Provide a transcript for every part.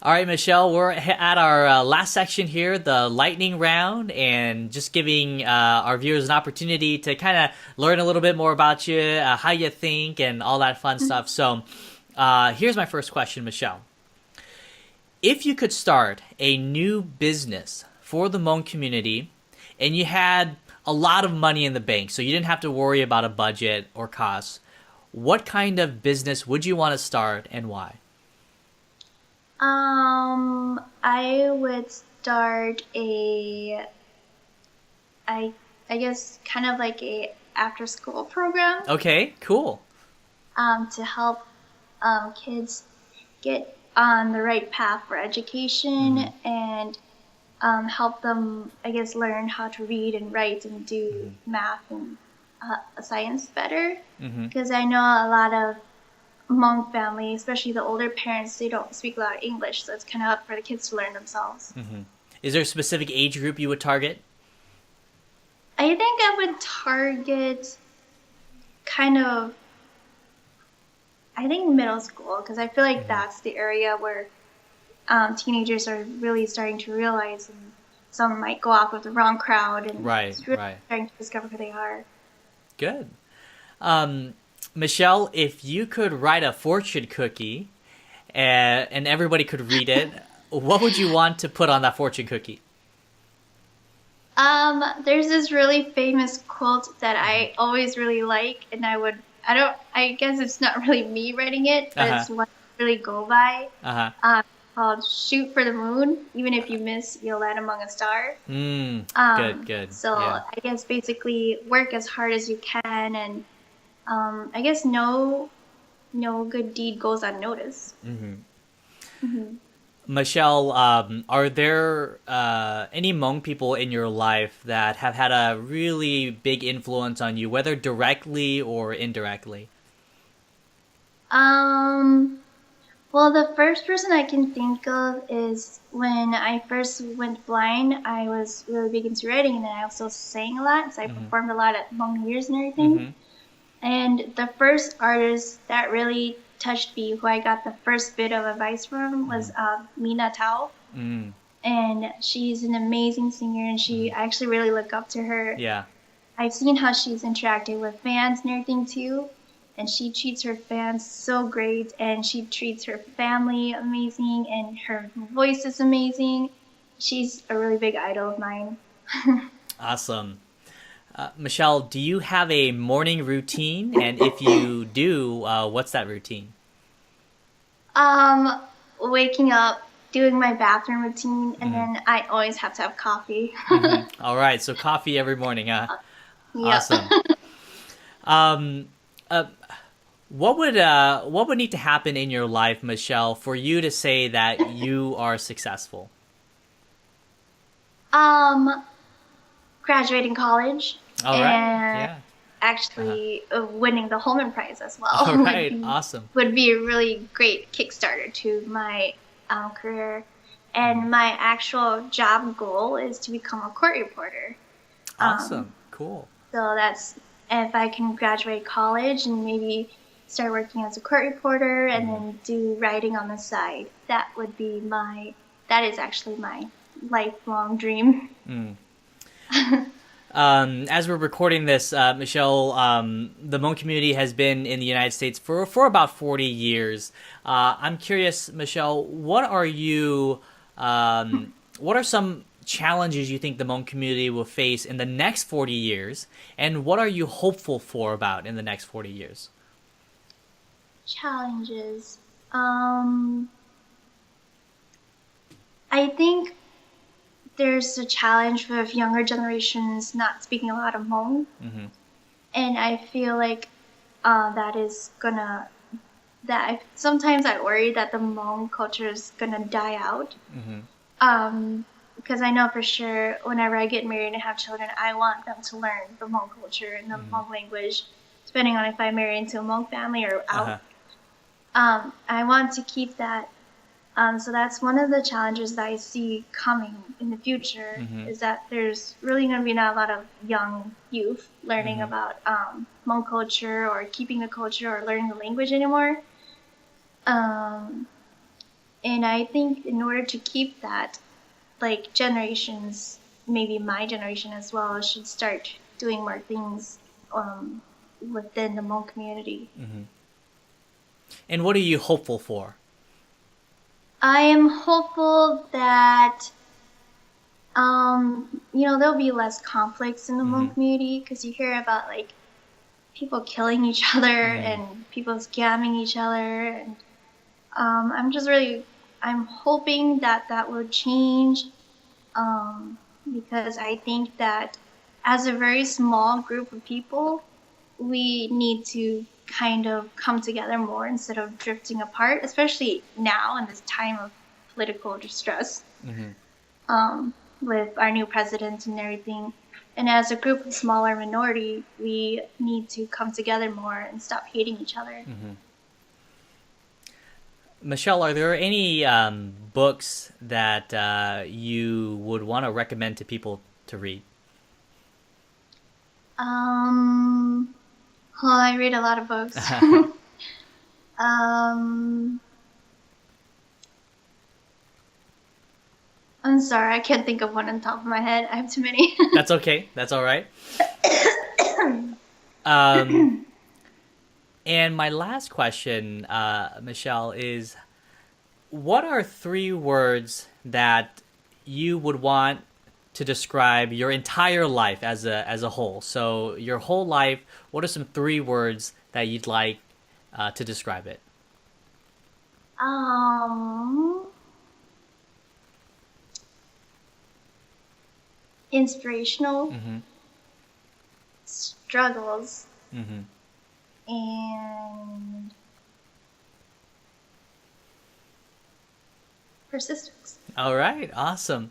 All right, Michelle, we're at our last section here, the lightning round, and just giving our viewers an opportunity to kind of learn a little bit more about you, how you think, and all that fun stuff. So here's my first question, Michelle. If you could start a new business for the Hmong community and you had a lot of money in the bank, so you didn't have to worry about a budget or costs, what kind of business would you want to start and why? I would start I I guess kind of like a after school program, Okay, cool. to help kids get on the right path for education and help them, I guess, learn how to read and write and do math and science better. Because I know a lot of Hmong families, especially the older parents, they don't speak a lot of English, so it's kind of up for the kids to learn themselves. Is there a specific age group you would target? I think I would target kind of, I think middle school, because I feel like that's the area where teenagers are really starting to realize, and some might go off with the wrong crowd, and Right, it's really right. starting to discover who they are. Good. Michelle, if you could write a fortune cookie and everybody could read it, what would you want to put on that fortune cookie? There's this really famous quote that I always really like, and I guess it's not really me writing it, but it's one I really go by. Uh-huh. Called "Shoot for the Moon. Even if you miss, you'll land among a star." Good. So Yeah. I guess basically work as hard as you can, and I guess no good deed goes unnoticed. Michelle, are there any Hmong people in your life that have had a really big influence on you, whether directly or indirectly? Well, the first person I can think of is when I first went blind. I was really big into writing, and then I also sang a lot, so I performed a lot at Hmong years and everything. And the first artist that really touched me, who I got the first bit of advice from, was Mina Tao. And she's an amazing singer, and I actually really look up to her. Yeah. I've seen how she's interacted with fans and everything too, and she treats her fans so great, and she treats her family amazing, and her voice is amazing. She's a really big idol of mine. Awesome. Michelle, do you have a morning routine? And if you do, what's that routine? Waking up, doing my bathroom routine, and then I always have to have coffee. All right, so coffee every morning, huh? Yep. Awesome. What would need to happen in your life, Michelle, for you to say that you are successful? Graduating college. All right. And actually winning the Holman Prize as well. All right. Awesome. Would be a really great Kickstarter to my career. And my actual job goal is to become a court reporter. Awesome. Cool. So that's if I can graduate college and maybe start working as a court reporter and then do writing on the side. That is actually my lifelong dream. As we're recording this, Michelle, the Hmong community has been in the United States for about 40 years. I'm curious, Michelle, what are some challenges you think the Hmong community will face in the next 40 years, and what are you hopeful for about in the next 40 years? Challenges. I think there's a challenge with younger generations not speaking a lot of Hmong. And I feel like sometimes I worry that the Hmong culture is gonna die out. Because I know for sure whenever I get married and have children, I want them to learn the Hmong culture and the Hmong language, depending on if I marry into a Hmong family or out. I want to keep that. So that's one of the challenges that I see coming in the future, is that there's really going to be not a lot of young youth learning about Hmong culture or keeping the culture or learning the language anymore. And I think in order to keep that, like generations, maybe my generation as well, should start doing more things within the Hmong community. And what are you hopeful for? I am hopeful that there'll be less conflicts in the Hmong community, because you hear about like people killing each other and people scamming each other, and I'm hoping that that will change, because I think that as a very small group of people, we need to kind of come together more instead of drifting apart, especially now in this time of political distress, with our new president and everything. And as a group of smaller minority, we need to come together more and stop hating each other. Michelle, are there any books that you would want to recommend to people to read? Well, I read a lot of books. I'm sorry, I can't think of one on top of my head. I have too many. That's okay. That's all right. And my last question, Michelle, is what are 3 words that you would want to describe your entire life as a whole? So your whole life, what are some 3 words that you'd like to describe it? Inspirational, struggles, and persistence. All right, awesome.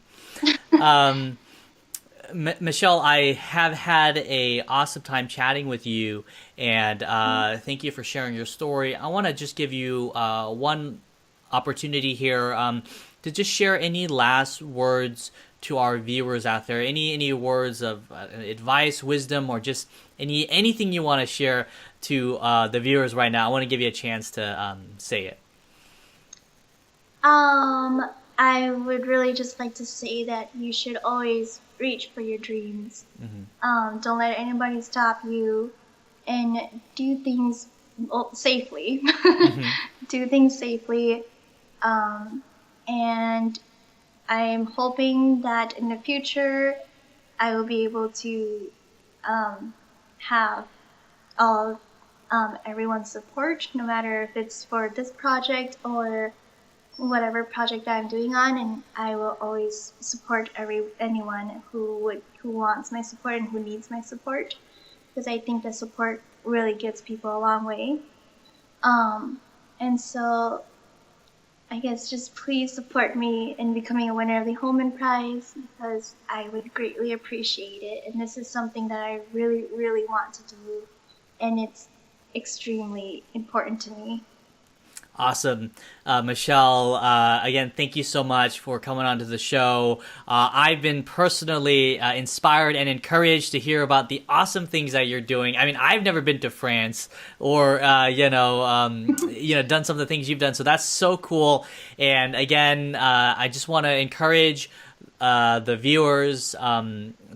Michelle, I have had a awesome time chatting with you, and thank you for sharing your story. I want to just give you one opportunity here to just share any last words to our viewers out there. Any words of advice, wisdom, or just anything you want to share to the viewers right now. I want to give you a chance to say it. I would really just like to say that you should always reach for your dreams. Don't let anybody stop you, and do things safely. Do things safely. And I'm hoping that in the future I will be able to have all everyone's support, no matter if it's for this project or whatever project I'm doing on, and I will always support anyone who wants my support and who needs my support, because I think the support really gets people a long way. And so I guess just please support me in becoming a winner of the Holman Prize, because I would greatly appreciate it. And this is something that I really, really want to do, and it's extremely important to me. Awesome. Michelle, again, thank you so much for coming onto the show. I've been personally inspired and encouraged to hear about the awesome things that you're doing. I mean, I've never been to France or, done some of the things you've done. So that's so cool. And again, I just want to encourage the viewers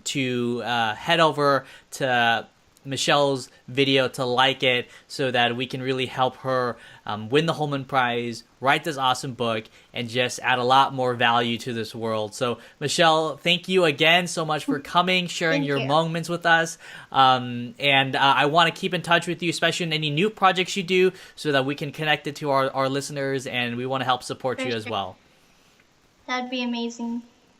to head over to Michelle's video, to like it, so that we can really help her win the Holman Prize, write this awesome book, and just add a lot more value to this world. So Michelle, thank you again so much for coming, sharing your moments with us. And I want to keep in touch with you, especially in any new projects you do, so that we can connect it to our listeners, and we want to help support you as well. That'd be amazing.